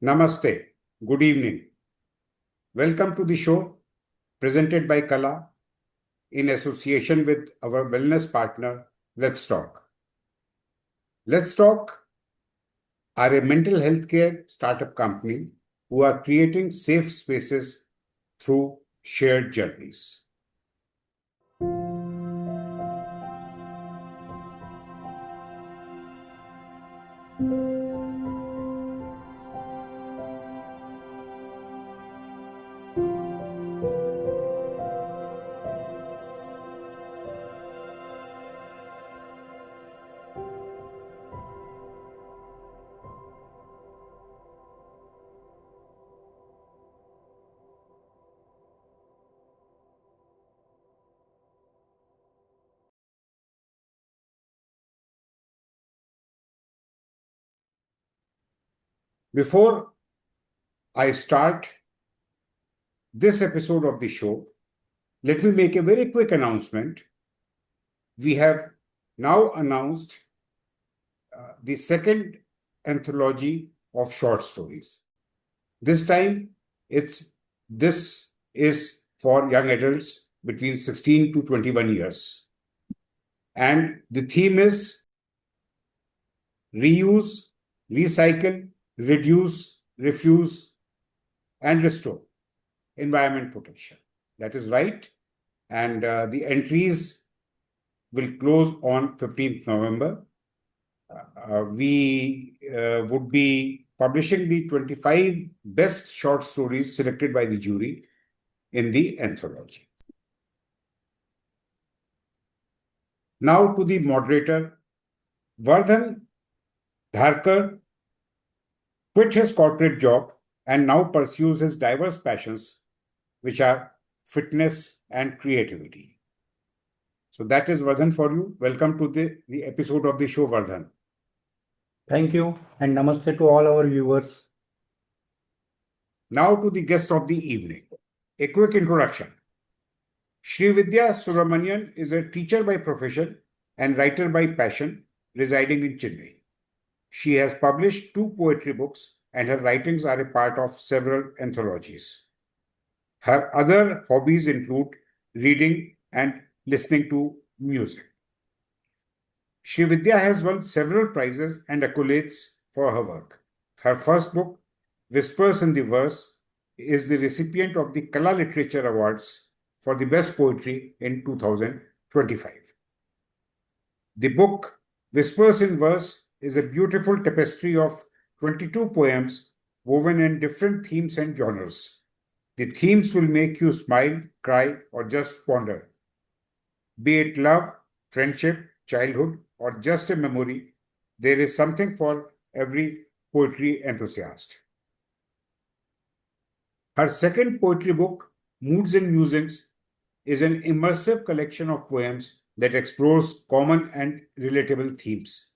Namaste. Good evening. Welcome to the show presented by Kala in association with our wellness partner, Let's Talk. Let's Talk are a mental health care startup company who are creating safe spaces through shared journeys. Before I start this episode of the show, let me make a very quick announcement. We have now announced the second anthology of short stories. This time, this is for young adults between 16 to 21 years. And the theme is reuse, recycle, reduce, refuse, and restore environment protection. That is right. And the entries will close on 15th November. We would be publishing the 25 best short stories selected by the jury in the anthology. Now to the moderator. Vardhan Dharkar quit his corporate job and now pursues his diverse passions, which are fitness and creativity. So that is Vardhan for you. Welcome to the episode of the show, Vardhan. Thank you and namaste to all our viewers. Now to the guest of the evening. A quick introduction. Srividya Subramanian is a teacher by profession and writer by passion residing in Chennai. She has published 2 poetry books and her writings are a part of several anthologies. Her other hobbies include reading and listening to music. Srividya has won several prizes and accolades for her work. Her first book, Whispers in the Verse, is the recipient of the Kala Literature Awards for the best poetry in 2025. The book, Whispers in Verse, is a beautiful tapestry of 22 poems woven in different themes and genres. The themes will make you smile, cry, or just ponder. Be it love, friendship, childhood, or just a memory, there is something for every poetry enthusiast. Her second poetry book, Moods And Musings, is an immersive collection of poems that explores common and relatable themes.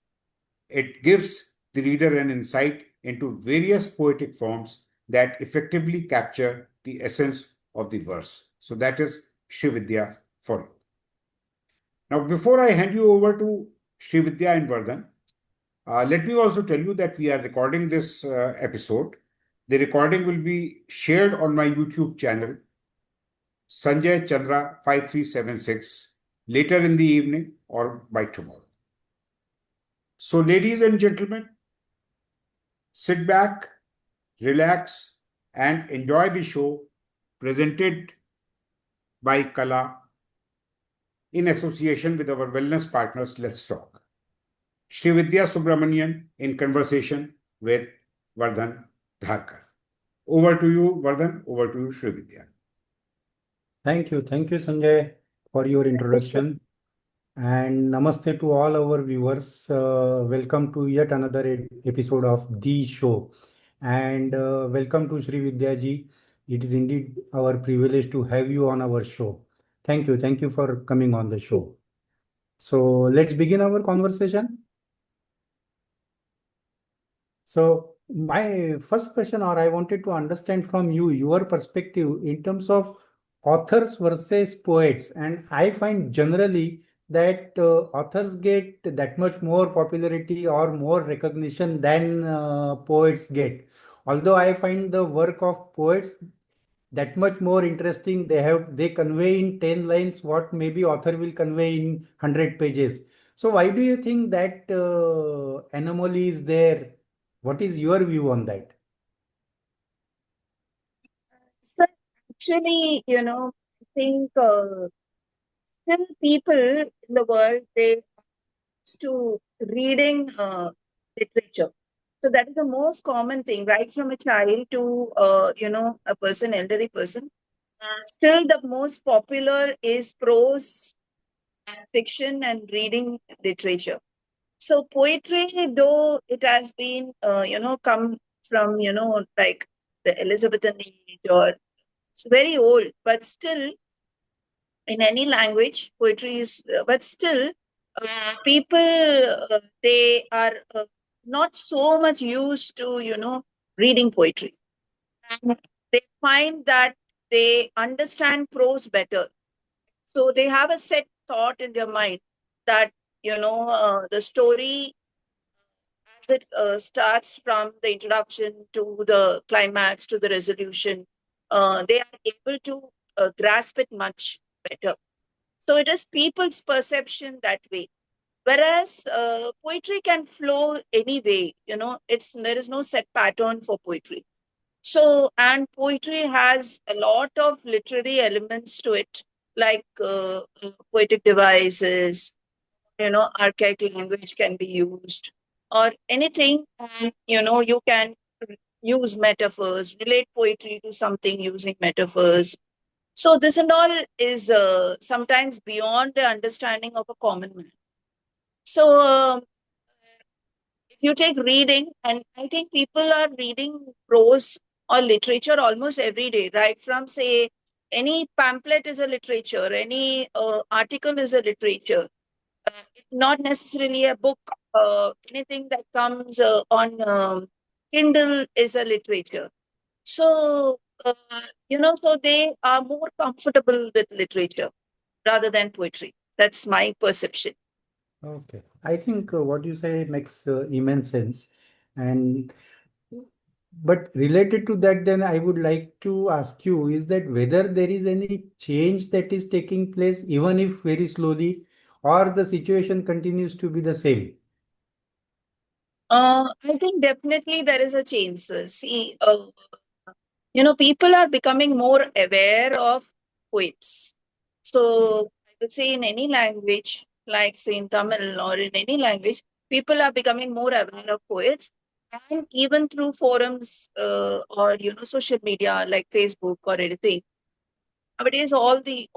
It gives the reader an insight into various poetic forms that effectively capture the essence of the verse. So that is Srividya for you. Now, before I hand you over to Srividya and Vardhan, let me also tell you that we are recording this episode. The recording will be shared on my YouTube channel, Sanjay Chandra 5376, later in the evening or by tomorrow. So, ladies and gentlemen, sit back, relax, and enjoy the show presented by Kala in association with our wellness partners, Let's Talk. Srividya Subramanian in conversation with Vardhan Dharkar. Over to you, Vardhan. Over to you, Srividya. Thank you, Sanjay, for your introduction. And namaste to all our viewers. Welcome to yet another episode of The Show. And welcome to Srividya ji. It is indeed our privilege to have you on our show. Thank you for coming on the show. So let's begin our conversation. So my first question, or I wanted to understand from you, your perspective in terms of authors versus poets. And I find generally that authors get that much more popularity or more recognition than poets get. Although I find the work of poets that much more interesting. They convey in 10 lines what maybe author will convey in 100 pages. So why do you think that anomaly is there? What is your view on that? So actually, I think still people in the world, they used to reading literature. So that is the most common thing, right from a child to a person, elderly person. Still, the most popular is prose and fiction and reading literature. So poetry, though it has been come from like the Elizabethan age, or it's very old, but still in any language, poetry is. But still, people they are not so much used to reading poetry, and they find that they understand prose better. So they have a set thought in their mind that the story, as it starts from the introduction to the climax to the resolution, they are able to grasp it much better. So it is people's perception that way. Whereas poetry can flow any way, there is no set pattern for poetry. So, and poetry has a lot of literary elements to it, like poetic devices, archaic language can be used, or anything. And, you can use metaphors, relate poetry to something using metaphors. So, this and all is sometimes beyond the understanding of a common man. So, if you take reading, and I think people are reading prose or literature almost every day, right? From, say, any pamphlet is a literature, any article is a literature. It's not necessarily a book. Anything that comes on Kindle is a literature. So, so they are more comfortable with literature rather than poetry. That's my perception. Okay. I think what you say makes immense sense. And but related to that, then I would like to ask you is that whether there is any change that is taking place, even if very slowly, or the situation continues to be the same? I think definitely there is a change, sir. See, people are becoming more aware of poets. So I would say in any language, like say in Tamil or in any language, people are becoming more aware of poets, and even through forums or social media like Facebook or anything. Nowadays, all the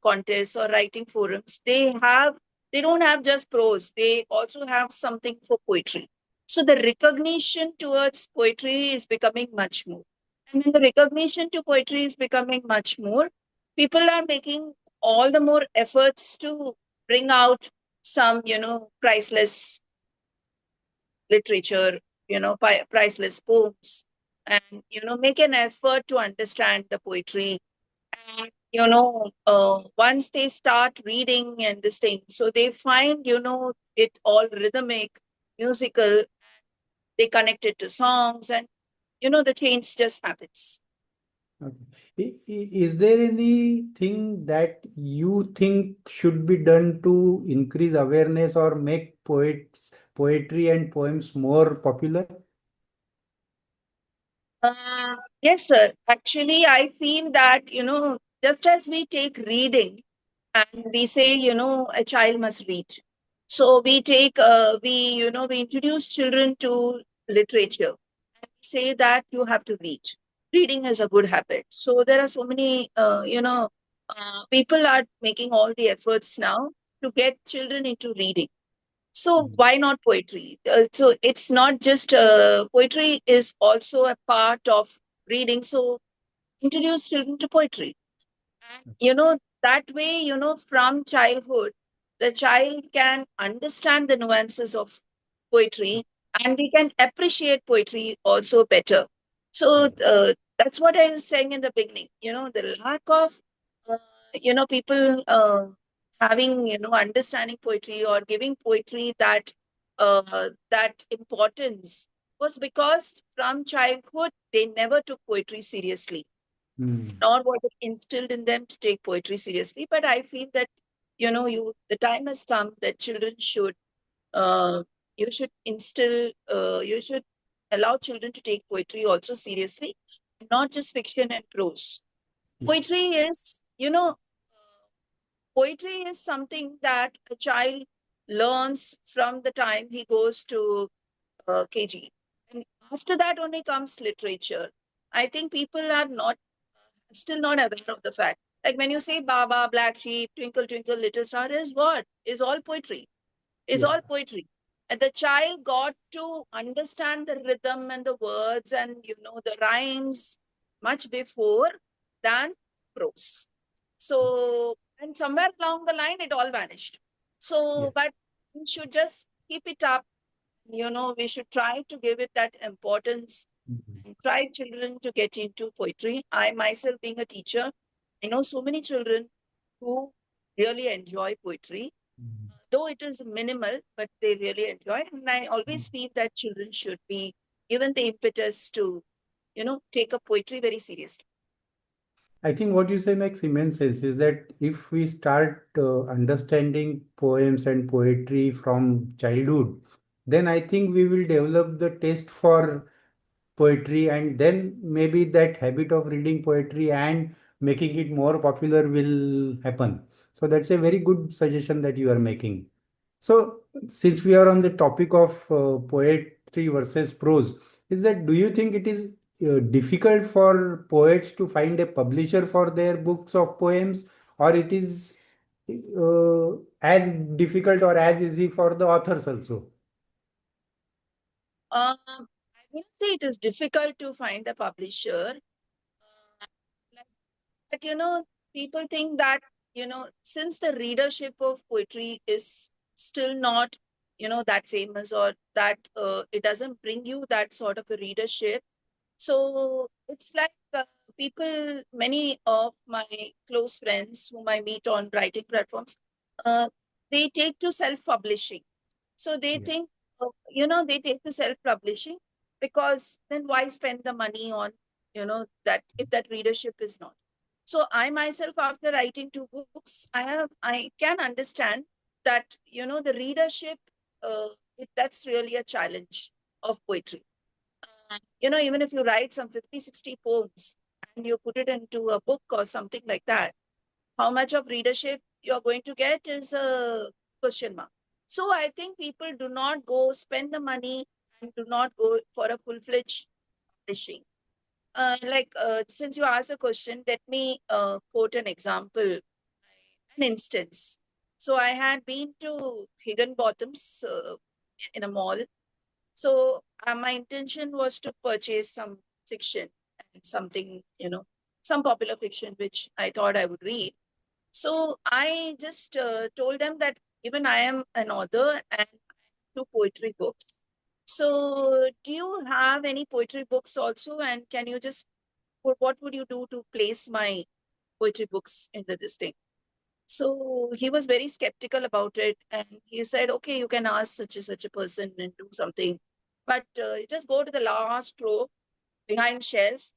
contests or writing forums, they don't have just prose, they also have something for poetry. So the recognition towards poetry is becoming much more, and when the recognition to poetry is becoming much more, people are making all the more efforts to bring out some priceless literature, priceless poems, and make an effort to understand the poetry. And once they start reading and this thing, so they find it all rhythmic, musical, they connect it to songs, and the change just happens. Okay. Is there anything that you think should be done to increase awareness or make poetry and poems more popular? Yes, sir. Actually, I feel that just as we take reading and we say a child must read, so we take we introduce children to literature, say that you have to read. Reading is a good habit. So there are so many, people are making all the efforts now to get children into reading. So Mm. why not poetry? So it's not just poetry is also a part of reading. So introduce children to poetry, and that way from childhood the child can understand the nuances of poetry, and they can appreciate poetry also better. So Right. that's what I was saying in the beginning, the lack of uh, people having understanding poetry or giving poetry that importance. was because from childhood they never took poetry seriously, Hmm. nor was it instilled in them to take poetry seriously. But I feel that the time has come that children should uh, you should allow children to take poetry also seriously, not just fiction and prose. Yeah. Poetry is, poetry is something that a child learns from the time he goes to KG. And after that only comes literature. I think people are not still not aware of the fact. Like when you say Baba, Black Sheep, Twinkle, Twinkle, Little Star is what? Is all poetry. Is Yeah. all poetry. And the child got to understand the rhythm and the words and the rhymes much before than prose. So, and somewhere along the line, it all vanished. Yeah. So, but we should just keep it up. We should try to give it that importance Mhm. and try children to get into poetry. I myself, being a teacher, I know so many children who really enjoy poetry, Mhm. though it is minimal, but they really enjoy it. And I always feel that children should be given the impetus to, take up poetry very seriously. I think what you say makes immense sense is that if we start understanding poems and poetry from childhood, then I think we will develop the taste for poetry, and then maybe that habit of reading poetry and making it more popular will happen. So that's a very good suggestion that you are making. So since we are on the topic of poetry versus prose, is that do you think it is difficult for poets to find a publisher for their books of poems, or it is as difficult or as easy for the authors also? I will say it is difficult to find a publisher. Like, but people think that since the readership of poetry is still not that famous, or that it doesn't bring you that sort of a readership. So it's like many of my close friends whom I meet on writing platforms, uh, they take to self-publishing. So they Yeah. think, they take to self-publishing because then why spend the money on, that if that readership is not. So I myself, after writing two books, I can understand that, the readership, that's really a challenge of poetry. Even if you write some 50, 60 poems and you put it into a book or something like that, how much of readership you're going to get is a question mark. So I think people do not go spend the money and do not go for a full-fledged publishing. Since you asked a question, let me quote an example, an instance. So I had been to Higginbotham's in a mall. So my intention was to purchase some fiction and something, some popular fiction which I thought I would read. So I just told them that even I am an author and do poetry books. So do you have any poetry books also? And can you just, what would you do to place my poetry books into this thing? So he was very skeptical about it, and he said, "Okay, you can ask such and such a person and do something, but just go to the last row behind shelf.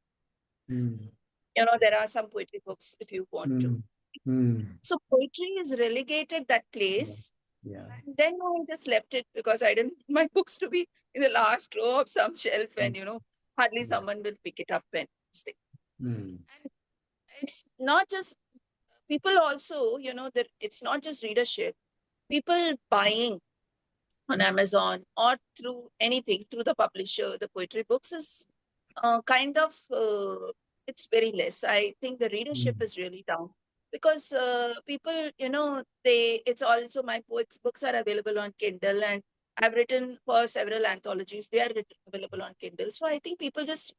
Mm. There are some poetry books if you want to." Mm. Mm. So poetry is relegated that Yeah. place, Yeah. and then I just left it because I didn't want my books to be in the last row of some shelf, Mm. and hardly Yeah. someone will pick it up and stay. Mm. And it's not just people also, that it's not just readership. People buying on Amazon or through anything, through the publisher, the poetry books is kind of, it's very less. I think the readership Mm. is really down because people, it's also my poets books are available on Kindle, and I've written for several anthologies. They are available on Kindle. So I think people just,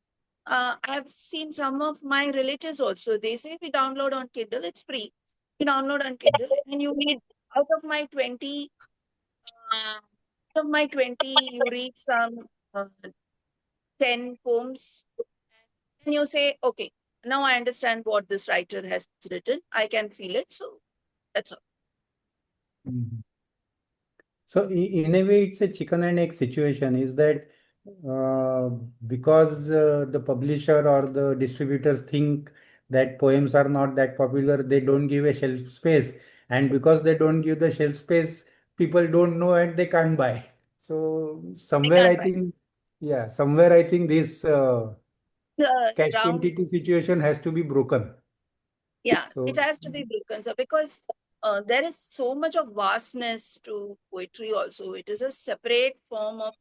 I've seen some of my relatives also. They say we download on Kindle, it's free. You download on Kindle and you read out of my 20 of my 20, you read some uh, 10 poems, and you say, okay, now I understand what this writer has written. I can feel it. So that's all. Mm. So in a way, it's a chicken and egg situation. Is that uh, because the publisher or the distributors think that poems are not that popular, they don't give a shelf space. And because they don't give the shelf space, people don't know and they can't buy. So I somewhere can't I buy. think, yeah, somewhere I think this The cash ground, 22 situation has to be broken. yeah, it So, has to be broken. So because there is so much of vastness to poetry also. It is a separate form of,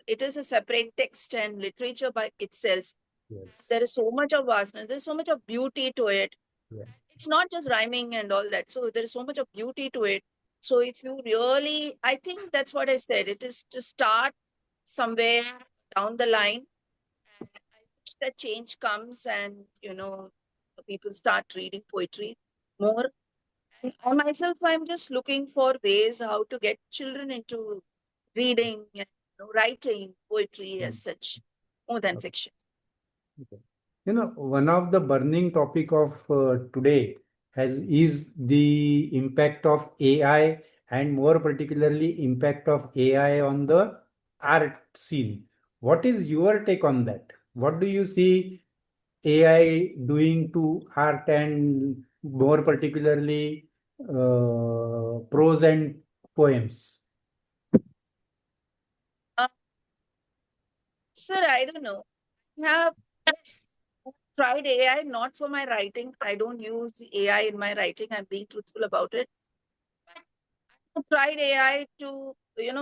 it is a separate text and literature by itself. yes. There is so much of vastness. There's so much of beauty to it. Yeah. It's not just rhyming and all that. So there is so much of beauty to it. So if you really, I think that's what I said. It is to start somewhere down the line. And I wish that change comes and, people start reading poetry more. And I myself, I'm just looking for ways how to get children into reading and writing poetry as Mm. such, more than Okay. fiction. Okay. One of the burning topic of today has is the impact of AI and more particularly impact of AI on the art scene. What is your take on that? What do you see AI doing to art and more particularly prose and poems? Uh, Sir, I don't know. Have yes, tried AI, not for my writing. I don't use AI in my writing. I'm being truthful about it. I've tried AI to,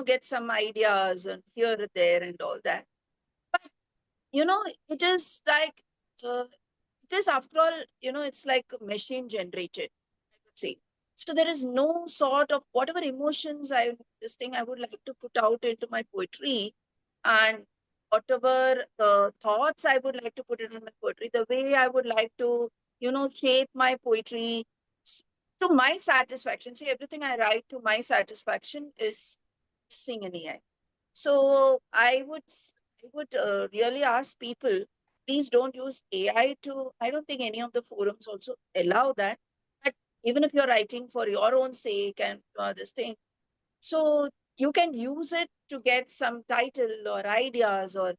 get some ideas and here and there and all that. But, it is like, it is after all, it's like machine generated, I would say. So there is no sort of whatever emotions this thing I would like to put out into my poetry, and whatever thoughts I would like to put it in my poetry, the way I would like to, shape my poetry s- to my satisfaction. See, everything I write to my satisfaction is missing in AI. So I would really ask people, please don't use AI to. I don't think any of the forums also allow that. But even if you're writing for your own sake and this thing, so you can use it to get some title or ideas or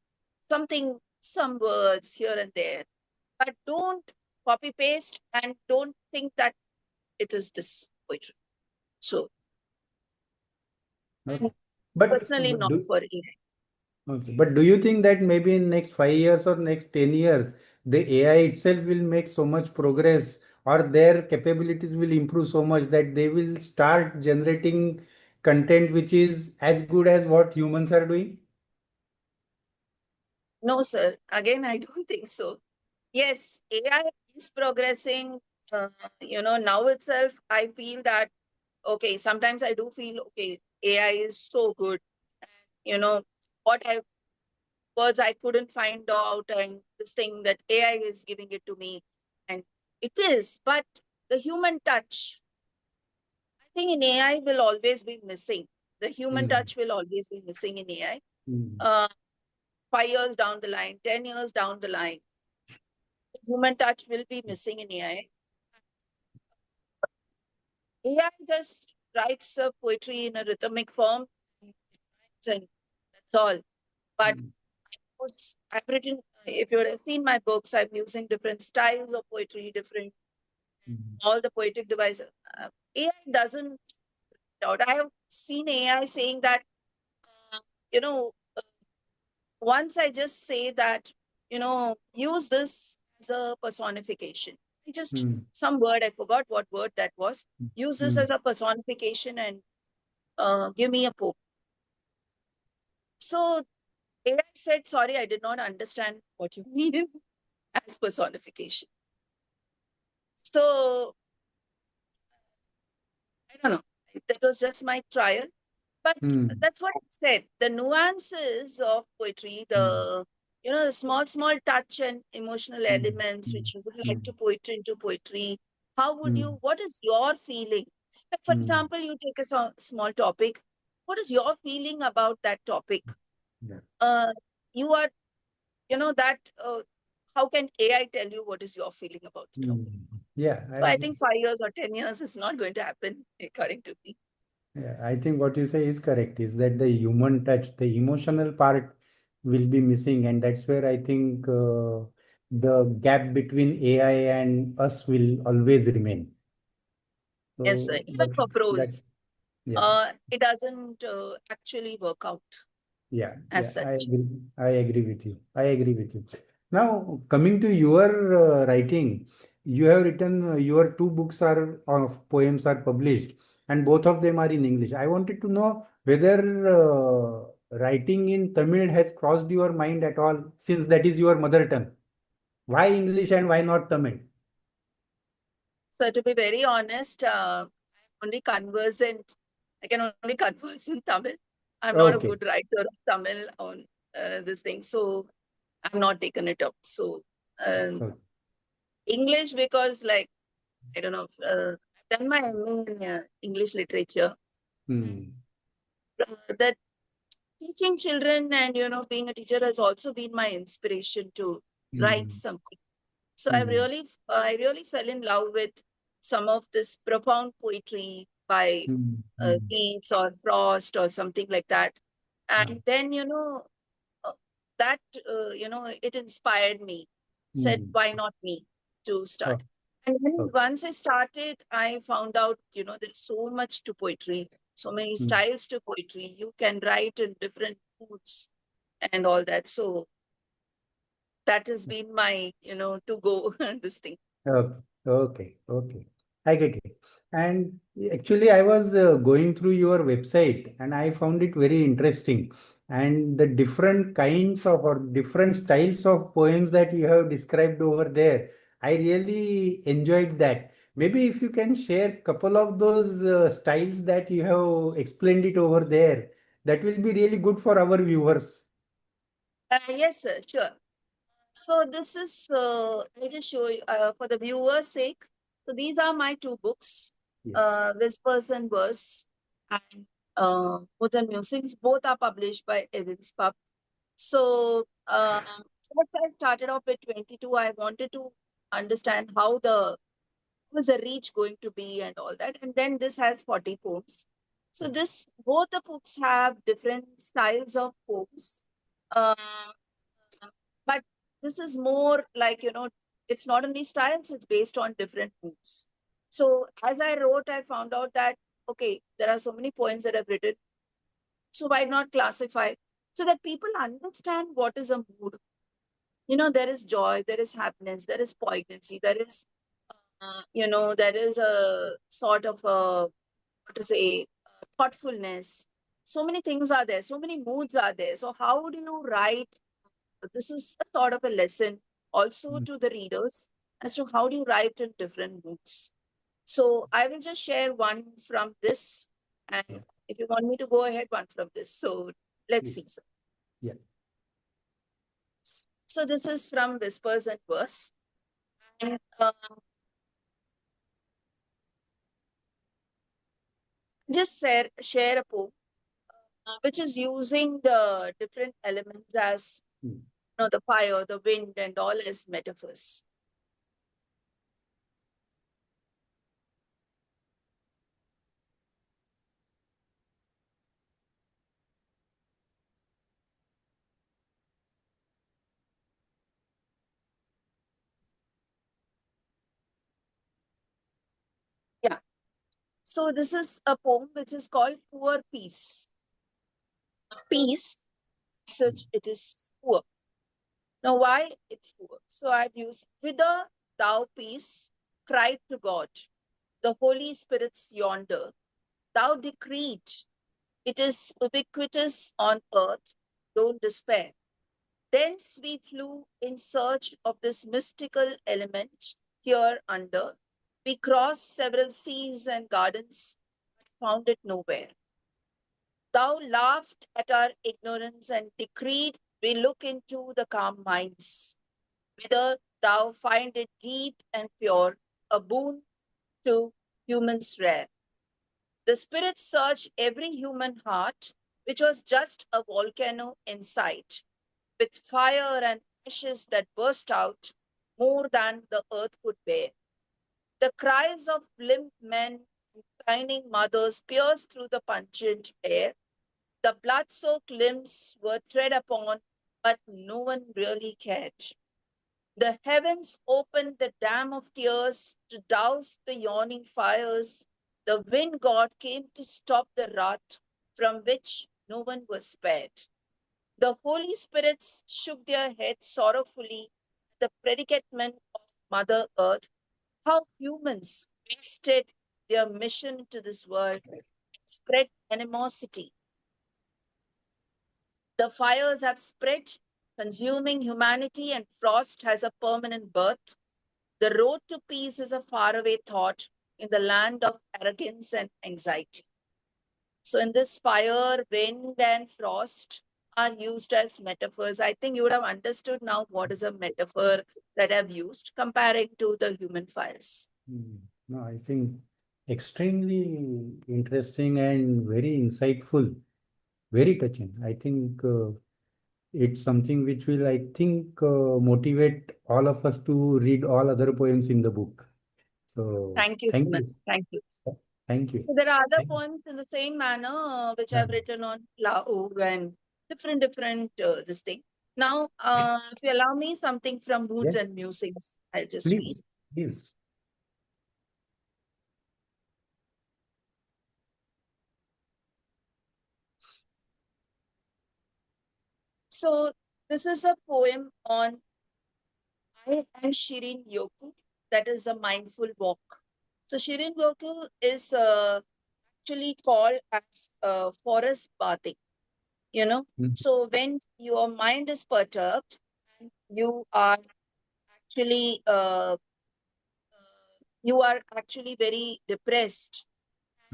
something, some words here and there. But don't copy paste and don't think that it is this poetry. So, Okay. and But, personally, but not do, for AI. Okay, but do you think that maybe in next 5 years or next 10 years, the AI itself will make so much progress or their capabilities will improve so much that they will start generating content which is as good as what humans are doing? No, sir. Again, I don't think so. Yes, AI is progressing. Uh, now itself, I feel that, okay, sometimes I do feel, okay, AI is so good. And, what words I couldn't find out, and this thing that AI is giving it to me. And it is, but the human touch, I think in AI will always be missing. The human Mm, touch will always be missing in AI. mm, Uh, 5 years down the line, 10 years down the line, human touch will be missing in AI. AI just writes a poetry in a rhythmic form, and that's all. But mm, I've written, if you have seen my books, I'm using different styles of poetry, different, mm, all the poetic devices. AI doesn't doubt. I have seen AI saying that, uh, you know, once I just say that, use this as a personification. I just, mm, some word, I forgot what word that was. Use this mm. as a personification and give me a poem. So AI said, sorry, I did not understand what you mean as personification. So I don't know. That was just my trial. But Mm, that's what I said. The nuances of poetry, mm, the small, small touch and emotional mm, elements mm, which you would like to mm, put into poetry. How would mm, you, what is your feeling? Like, for mm. example, you take a small topic. What is your feeling about that topic? Yeah. Uh, you are, that, how can AI tell you what is your feeling about the topic? Mm. Yeah, So I think 5 years or 10 years is not going to happen, according to me. yeah, I think what you say is correct, is that the human touch, the emotional part will be missing, and that's where I think the gap between AI and us will always remain. Yes, sir. So Even for that's pros, yeah. it doesn't actually work out Yeah, as yeah, such. I agree with you. I agree with you. Now, coming to your writing, you have written your two books are of poems are published, and both of them are in English. I wanted to know whether writing in Tamil has crossed your mind at all, since that is your mother tongue. Why English and why not Tamil? So to be very honest, I'm only conversant. I can only converse in Tamil. I'm not a Okay. good writer of Tamil on this thing, so I've not taken it up. So Okay. English, because like I don't know, I've done my MA in English literature. Hmm. That teaching children and being a teacher has also been my inspiration to write Hmm. something. So Hmm. I really fell in love with some of this profound poetry by Hmm. Hmm. Keats or Frost or something like that. Ah. And then, uh, that, it inspired me, said, Hmm. why not me to Oh, start? And then okay. once I started, I found out, there's so much to poetry, so many Hmm. styles to poetry. You can write in different moods and all that. So that has been my, to go this thing. Okay, okay, okay. I get it. And actually, I was going through your website and I found it very interesting. And the different kinds of or different styles of poems that you have described over there, I really enjoyed that. Maybe if you can share couple of those styles that you have explained it over there, that will be really good for our viewers. Yes, sir, sure. So this is, I'll just show you for the viewer's sake. So these are my two books, Yes. Whispers and Verse and Moods and Musings. Both are published by Evans Pub. So first I started off with 22. I wanted to understand how was the reach going to be and all that. And then this has 40 poems. So this both the books have different styles of poems. Uh, but this is more like, it's not only styles, it's based on different moods. So as I wrote, I found out that, okay, there are so many poems that I've written. So why not classify so that people understand what is a mood? There is joy, there is happiness, there is poignancy, there is a sort of what to say, thoughtfulness. So many things are there, so many moods are there. So how do you write? This is a sort of a lesson also Mm. to the readers as to how do you write in different moods. So I will just share one from this, Yeah, and if you want me to go ahead, one from this. So let's please. see. Yeah. So this is from Whispers and Verse. And just share a poem which is using the different elements as Mm. the fire, the wind, and all as metaphors. Yeah. So this is a poem which is called Poor Peace. Peace, such it is poor. Now, why it's poor? So I've used, whither thou peace, cried to God, the Holy Spirits yonder. Thou decreed, it is ubiquitous on earth, don't despair. Thence we flew in search of this mystical element here under. We crossed several seas and gardens, but found it nowhere. Thou laughed at our ignorance and decreed we look into the calm minds, whither thou find it deep and pure, a boon to humans rare. The spirits searched every human heart, which was just a volcano in sight, with fire and ashes that burst out more than the earth could bear. The cries of limp men and pining mothers pierced through the pungent air. The blood soaked limbs were tread upon, but no one really cared. The heavens opened the dam of tears to douse the yawning fires. The wind god came to stop the wrath from which no one was spared. The holy spirits shook their heads sorrowfully at the predicament of Mother Earth. How humans wasted their mission to this world and spread animosity. The fires have spread, consuming humanity, and frost has a permanent birth. The road to peace is a faraway thought in the land of arrogance and anxiety. So, in this, fire, wind, and frost are used as metaphors. I think you would have understood now what is a metaphor that I've used comparing to the human fires. No, I think extremely interesting and very insightful, very touching. I think it's something which will, I think, motivate all of us to read all other poems in the book. So Thank you so thank much. you. Thank you. Thank you. So there are other Thank you. poems in the same manner which Yeah. I've written on Lao and different this thing. Now, if you allow me something from Moods Yes, and Musings, I'll just read. please, please. So this is a poem on I and Shirin Yoku, that is a mindful walk. So Shirin Yoku is actually called as forest bathing, you know. Mm. So when your mind is perturbed and actually uh, you are actually very depressed.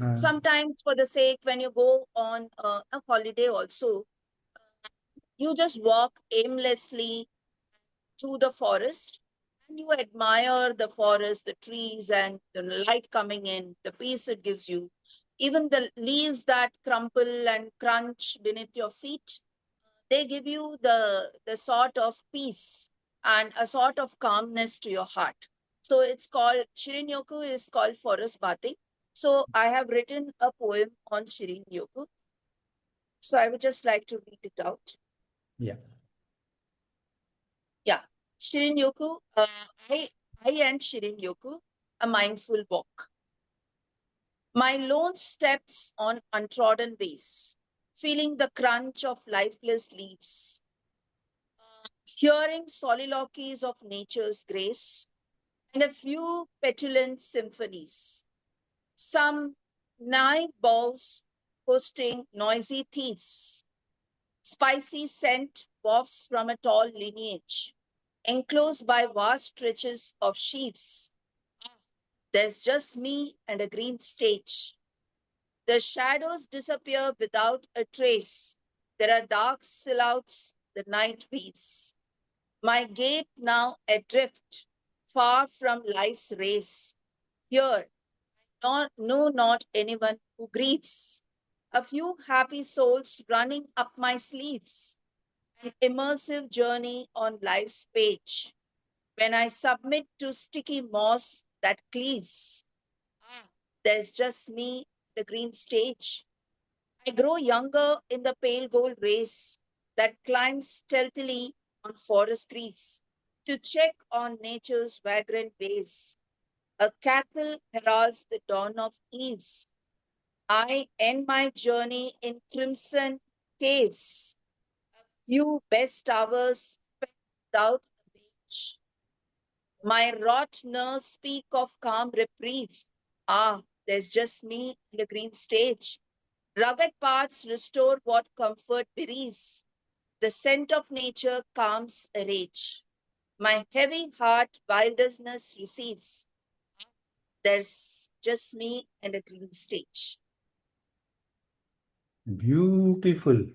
Uh, Sometimes, for the sake, when you go on a holiday, also, you just walk aimlessly through the forest and you admire the forest, the trees, and the light coming in, the peace it gives you. Even the leaves that crumple and crunch beneath your feet, they give you the sort of peace and a sort of calmness to your heart. So it's called Shirin Yoku is called forest bathing. So I have written a poem on Shirin Yoku. So I would just like to read it out. yeah. Yeah. Shirin Yoku, I and Shirin Yoku, a mindful walk. My lone steps on untrodden ways, feeling the crunch of lifeless leaves, hearing soliloquies of nature's grace, and a few petulant symphonies. Some naive bows hosting noisy thieves, spicy scent wafts from a tall lineage, enclosed by vast stretches of sheaves. There's just me and a green stage. The shadows disappear without a trace. There are dark silhouettes the night weaves. My gait now adrift, far from life's race. Here, not anyone who grieves. A few happy souls running up my sleeves. An immersive journey on life's page. When I submit to sticky moss that cleaves, ah, there's just me, the green stage. I grow younger in the pale gold race that climbs stealthily on forest trees to check on nature's vagrant ways. A cackle heralds the dawn of eves. I end my journey in crimson caves. Few best hours spent without a beach. My wrought nerves speak of calm reprieve. Ah, there's just me in the green stage. Rugged paths restore what comfort bereaves. The scent of nature calms a rage. My heavy heart wilderness receives. There's just me and a green stage. Beautiful.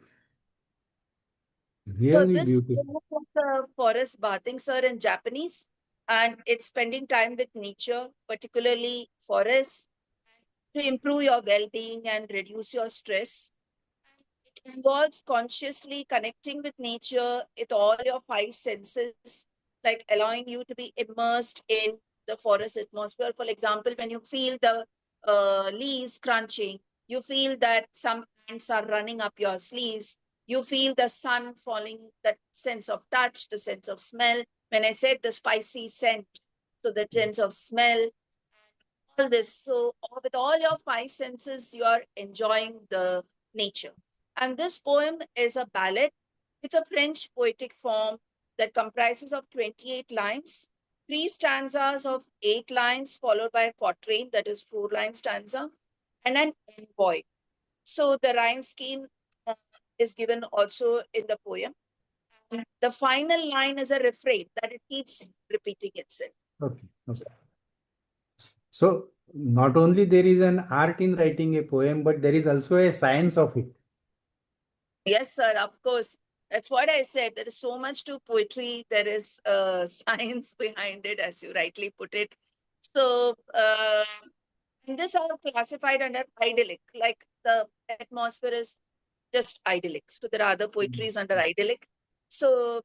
So Really this beautiful. poem was the forest bathing, sir, in Japanese, and it's spending time with nature, particularly forests, to improve your well-being and reduce your stress. It involves consciously connecting with nature with all your five senses, like allowing you to be immersed in the forest atmosphere. For example, when you feel the leaves crunching, you feel that some ants are running up your sleeves. You feel the sun falling, that sense of touch, the sense of smell. When I said the spicy scent, so the sense of smell, all this. So with all your five senses, you are enjoying the nature. And this poem is a ballad. It's a French poetic form that comprises of 28 lines, three stanzas of 8 lines, followed by a quatrain, that is 4-line stanza, and an envoy. So the rhyme scheme uh, is given also in the poem. And the final line is a refrain that it keeps repeating itself. Okay. Okay. So not only there is an art in writing a poem, but there is also a science of it. Yes, sir, of course. That's what I said. There is so much to poetry. There is science behind it, as you rightly put it. So, and this are classified under idyllic, like the atmosphere is just idyllic. So there are other poetries under idyllic. So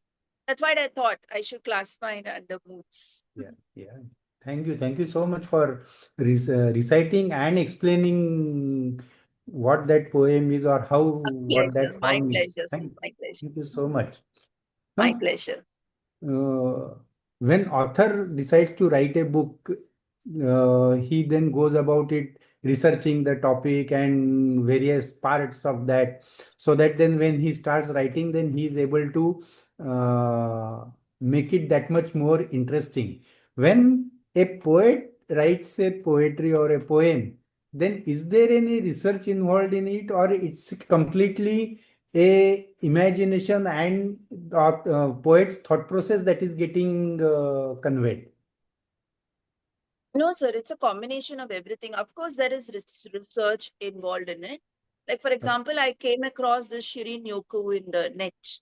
that's why I thought I should classify it under moods. Yeah. Yeah. Thank you so much for reciting and explaining what that poem is or how what Pleasure, that my form is. pleasure, sir, my pleasure, Thank you so much. my Now, pleasure. when author decides to write a book, he then goes about it researching the topic and various parts of that, so that then when he starts writing, then he is able to make it that much more interesting. When a poet writes a poetry or a poem, then is there any research involved in it, or it's completely a imagination and poet's thought process that is getting conveyed? No, sir, it's a combination of everything. Of course, there is research involved in it. Like, for example, I came across this Shirin Yoku in the net.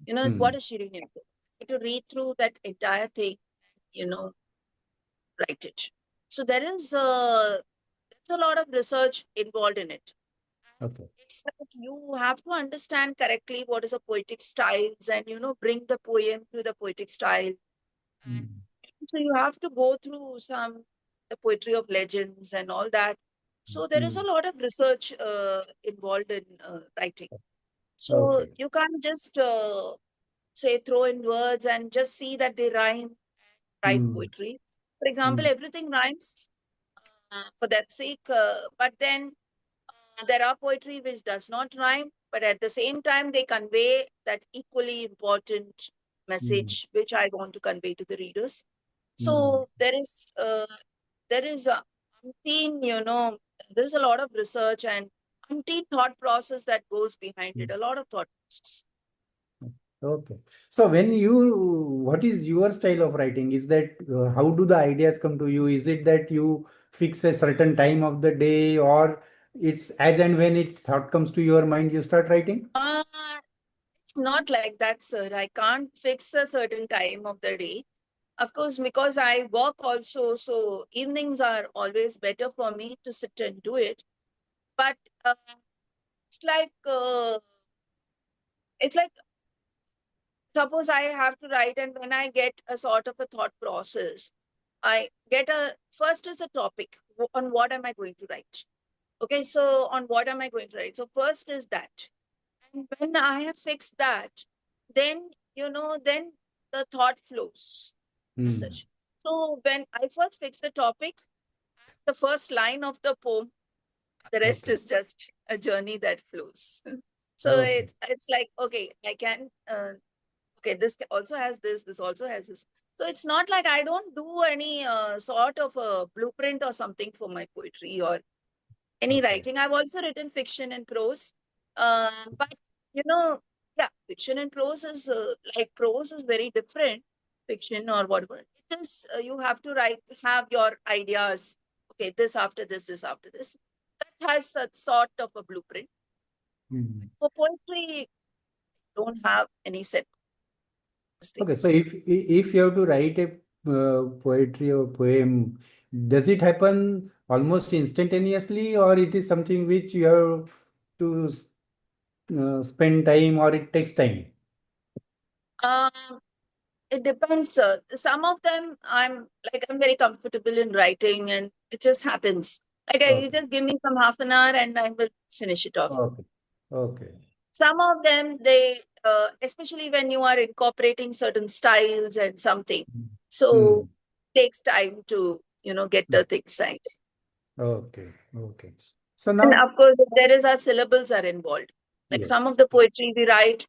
You know, Hmm. what is Shirin Yoku? To read through that entire thing, you know, write it. So there's a lot of research involved in it. Okay. It's like you have to understand correctly what is a poetic styles and, bring the poem to the poetic style. Hmm. So you have to go through the poetry of legends and all that. So there is Hmm. a lot of research involved in writing. So Okay. you can't just say throw in words and just see that they rhyme, write Hmm. poetry. For example, Hmm. everything rhymes for that sake. But then there are poetry which does not rhyme, but at the same time they convey that equally important Hmm. message which I want to convey to the readers. Hmm. So there is a umpteen, there's a lot of research and umpteen thought process that goes behind Hmm. it. A lot of thought process. Okay. So what is your style of writing? Is that how do the ideas come to you? Is it that you fix a certain time of the day, or it's as and when it thought comes to your mind, you start writing? Uh, it's not like that, sir. I can't fix a certain time of the day. Of course, because I work also, so evenings are always better for me to sit and do it. But it's like uh, it's like suppose I have to write, and when I get a sort of a thought process, I get a first is a topic on what am I going to write. Okay, so on what am I going to write? So first is that, and when I have fixed that, then then the thought flows as Hmm. such. So when I first fix the topic, the first line of the poem, the rest Okay. is just a journey that flows. So Okay. it's like, okay, I can okay, this also has this also has this. So it's not like I don't do any sort of a blueprint or something for my poetry or any Okay. writing. I've also written fiction and prose. But you know, yeah, fiction and prose is like prose is very different. Fiction or whatever it is, you have to have your ideas. Okay, this after this after this. That has a sort of a blueprint. Hmm. For poetry, don't have any set thing. Okay, so if you have to write a poetry or poem, does it happen almost instantaneously, or it is something which you have to spend time, or it takes time? Um, it depends. Some of them I'm very comfortable in writing, and it just happens. Like you Okay, just give me some half an hour, and I will finish it off. okay, okay. Some of them, they, especially when you are incorporating certain styles and something, so Hmm. takes time to, get the things right. Okay, okay. So And now, of course, there is our syllables are involved. Like some of yes, the poetry we write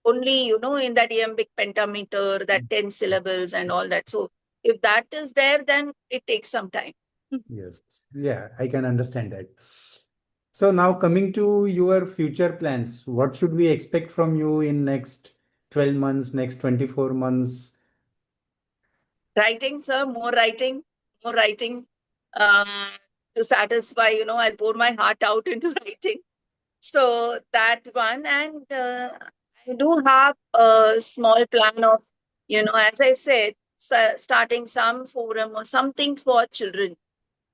only, in that iambic pentameter, that 10 syllables and all that. So if that is there, then it takes some time. yes, yeah, I can understand that. So now coming to your future plans, what should we expect from you in next 12 months, next 24 months? Writing, sir, more writing, uh, to satisfy, I'll pour my heart out into writing. So that one, and I do have a small plan of, as I said, starting some forum or something for children.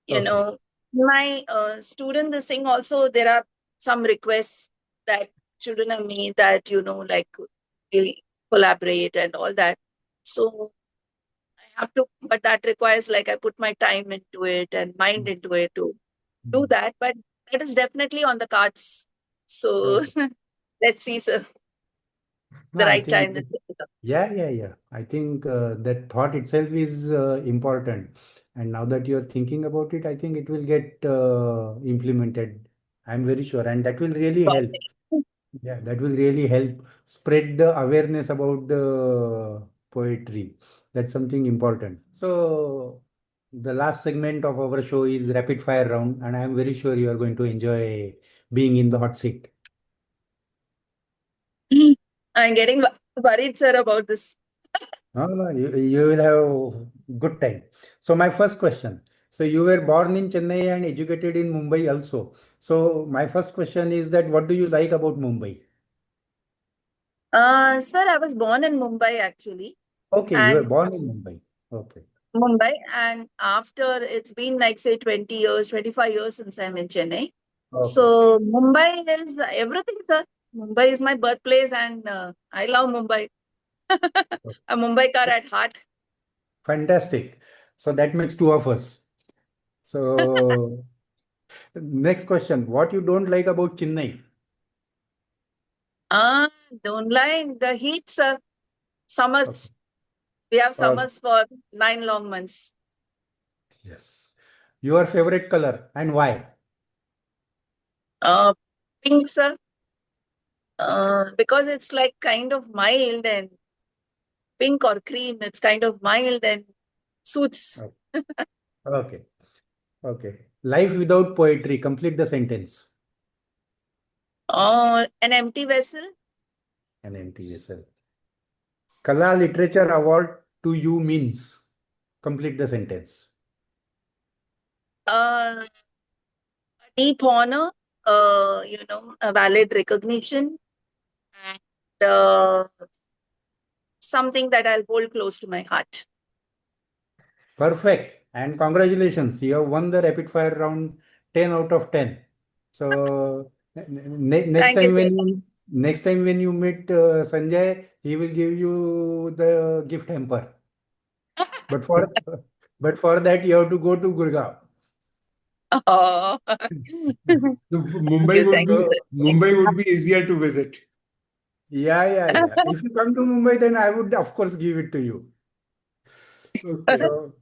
Okay. My student, this thing also, there are some requests that children have made that, like really collaborate and all that. So I have to, but that requires like I put my time into it and mind into it to do Mm. that. But that is definitely on the cards. So Okay. let's see, sir, No, the I right think, time. Is yeah, yeah, yeah. I think that thought itself is important. And now that you're thinking about it, I think it will get implemented. I'm very sure. And that will really help. Yeah, that will really help spread the awareness about the poetry. That's something important. So, the last segment of our show is rapid fire round, and I am very sure you are going to enjoy being in the hot seat. I'm getting worried, sir, about this. No, no, you will have good time. So, my first question. So, you were born in Chennai and educated in Mumbai also. So, my first question is that what do you like about Mumbai? Sir, I was born in Mumbai actually, Okay, you were and born in Mumbai. Okay, and after it's been like say 20 years, 25 years since I'm in Chennai. okay. So Mumbai is everything, sir. Mumbai is my birthplace, and I love Mumbai. A Mumbaikar at heart. Fantastic. So that makes two of us. So next question. What you don't like about Chennai? Ah, don't lie. The heat, sir. Okay. Summers. We have Okay. summers for 9 long months. Yes. Your favorite color and why? Uh, Pink, sir. Because it's like kind of mild and pink or cream. It's kind of mild and suits. Okay. Okay. Okay. Life without poetry. Complete the sentence. An empty vessel. An empty vessel. Kala Literature Award to you means. Complete the sentence. A deep honor. A valid recognition, and something that I'll hold close to my heart. Perfect. And congratulations. You have won the rapid fire round 10 out of 10. So next Thank you, time sir. when you meet Sanjay, he will give you the gift hamper. But for but for that you have to go to Gurgaon. Oh. So Thank you, So sir. Mumbai would be easier to visit. yeah, yeah, yeah. If you come to Mumbai, then I would of course give it to you. Okay. So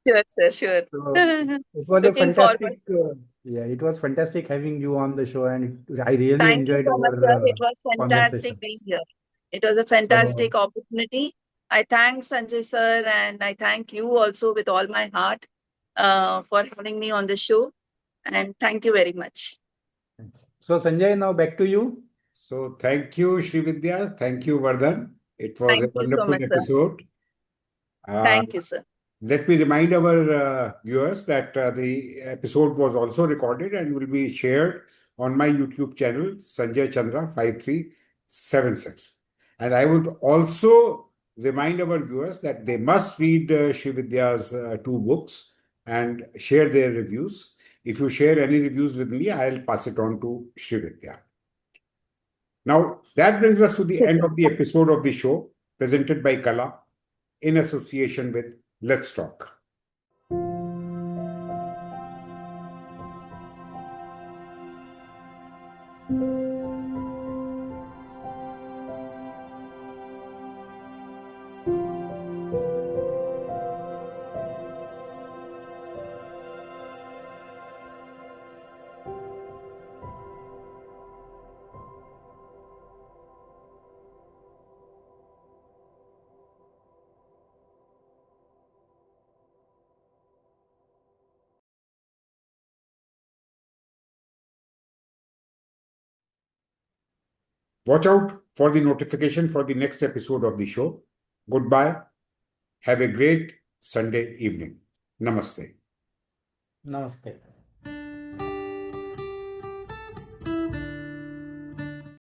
Sure, sir, sure. So it was a Looking forward. fantastic, yeah, it was fantastic having you on the show, and I really Thank you enjoyed so much, sir. our It was fantastic conversation. being here. It was a So fantastic opportunity. I thank Sanjay sir, and I thank you also with all my heart for having me on the show. And thank you very much. so Sanjay, now back to you. So thank you, Srividya. Thank you, Vardhan. It was a Thank you so wonderful much, sir. episode. Uh, Thank you, sir. Let me remind our viewers that the episode was also recorded and will be shared on my YouTube channel, Sanjay Chandra 5376. And I would also remind our viewers that they must read Srividya's two books and share their reviews. If you share any reviews with me, I'll pass it on to Srividya. Now, that brings us to the Yes, end sir. of the episode of the show presented by Kala in association with Let's Talk. Watch out for the notification for the next episode of the show. Goodbye. Have a great Sunday evening. Namaste. Namaste.